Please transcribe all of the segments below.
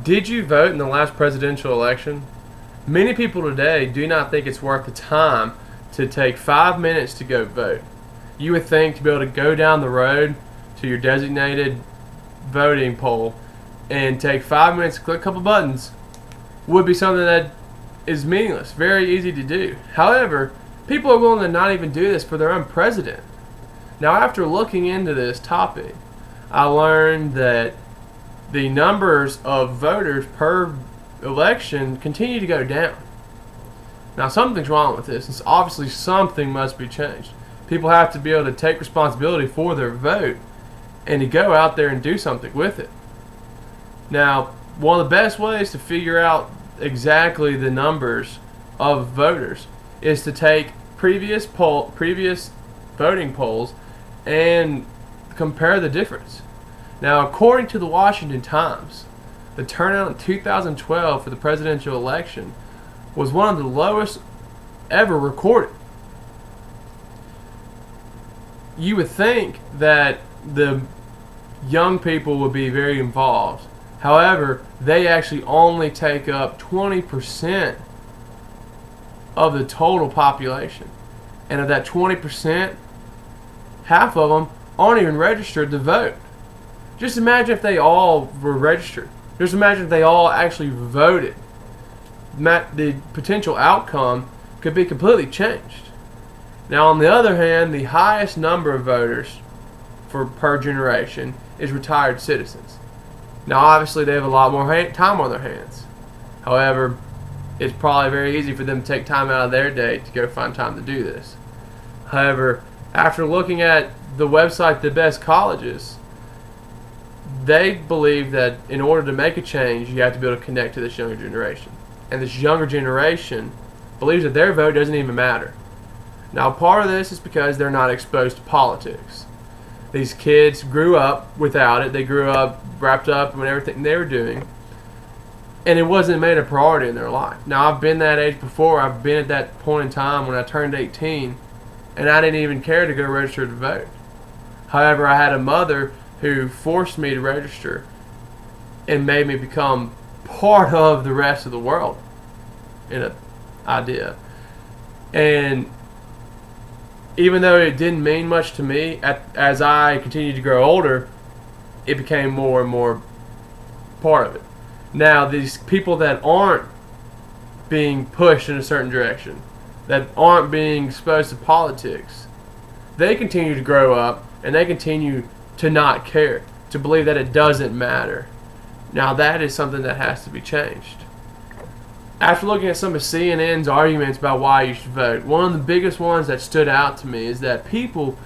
Did you vote in the last presidential election? Many people today do not think it's worth the time to take 5 minutes to go vote. You would think to be able to go down the road to your designated voting poll and take 5 minutes to click a couple buttons would be something that is meaningless, very easy to do. However, people are willing to not even do this for their own president. Now, after looking into this topic, I learned that the numbers of voters per election continue to go down. Now, something's wrong with this. It's obviously something must be changed. People have to be able to take responsibility for their vote and to go out there and do something with it. Now, one of the best ways to figure out exactly the numbers of voters is to take previous voting polls and compare the difference. Now, according to the Washington Times, the turnout in 2012 for the presidential election was one of the lowest ever recorded. You would think that the young people would be very involved. However, they actually only take up 20% of the total population. And of that 20%, half of them aren't even registered to vote. Just imagine if they all were registered. Just imagine if they all actually voted. The potential outcome could be completely changed. Now, on the other hand, the highest number of voters per generation is retired citizens. Now, obviously, they have a lot more time on their hands. However, it's probably very easy for them to take time out of their day to go find time to do this. However, after looking at the website The Best Colleges, they believe that in order to make a change, you have to be able to connect to this younger generation. And this younger generation believes that their vote doesn't even matter. Now, part of this is because they're not exposed to politics. These kids grew up without it. They grew up wrapped up in everything they were doing. And it wasn't made a priority in their life. Now, I've been that age before. I've been at that point in time when I turned 18, and I didn't even care to go register to vote. However, I had a mother who forced me to register and made me become part of the rest of the world in an idea. And even though it didn't mean much to me, as I continued to grow older, it became more and more part of it. Now, these people that aren't being pushed in a certain direction, that aren't being exposed to politics, they continue to grow up and they continue to not care, to believe that it doesn't matter. Now, that is something that has to be changed. After looking at some of CNN's arguments about why you should vote, one of the biggest ones that stood out to me is that people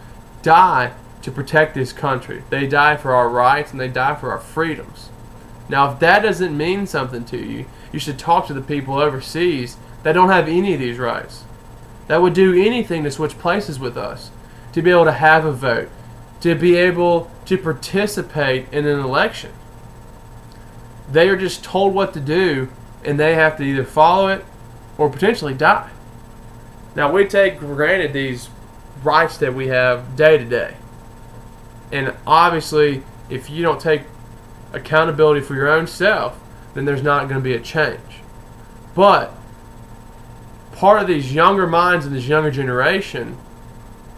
die to protect this country. They die for our rights and they die for our freedoms. Now, if that doesn't mean something to you, you should talk to the people overseas that don't have any of these rights, that would do anything to switch places with us, to be able to have a vote, to be able to participate in an election. They are just told what to do, and they have to either follow it or potentially die. Now, we take for granted these rights that we have day to day. And obviously, if you don't take accountability for your own self, then there's not going to be a change. But part of these younger minds and this younger generation,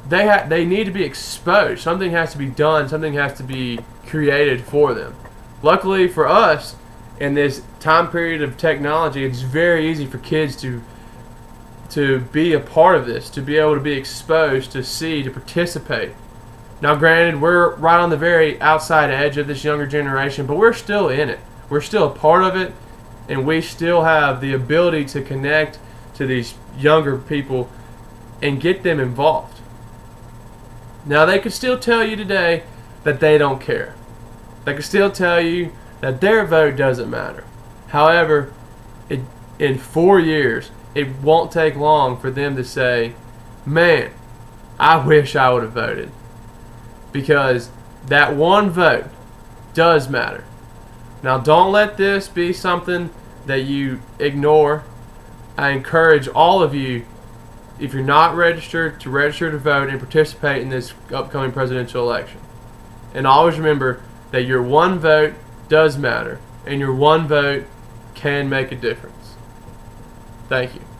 they need to be exposed. Something has to be done. Something has to be created for them. Luckily for us, in this time period of technology, it's very easy for kids to be a part of this, to be able to be exposed, to see, to participate. Now, granted, we're right on the very outside edge of this younger generation, but we're still in it. We're still a part of it, and we still have the ability to connect to these younger people and get them involved. Now, they could still tell you today that they don't care. They could still tell you that their vote doesn't matter. However, in 4 years, it won't take long for them to say, man, I wish I would have voted. Because that one vote does matter. Now, don't let this be something that you ignore. I encourage all of you, if you're not registered, to register to vote and participate in this upcoming presidential election. And always remember that your one vote does matter, and your one vote can make a difference. Thank you.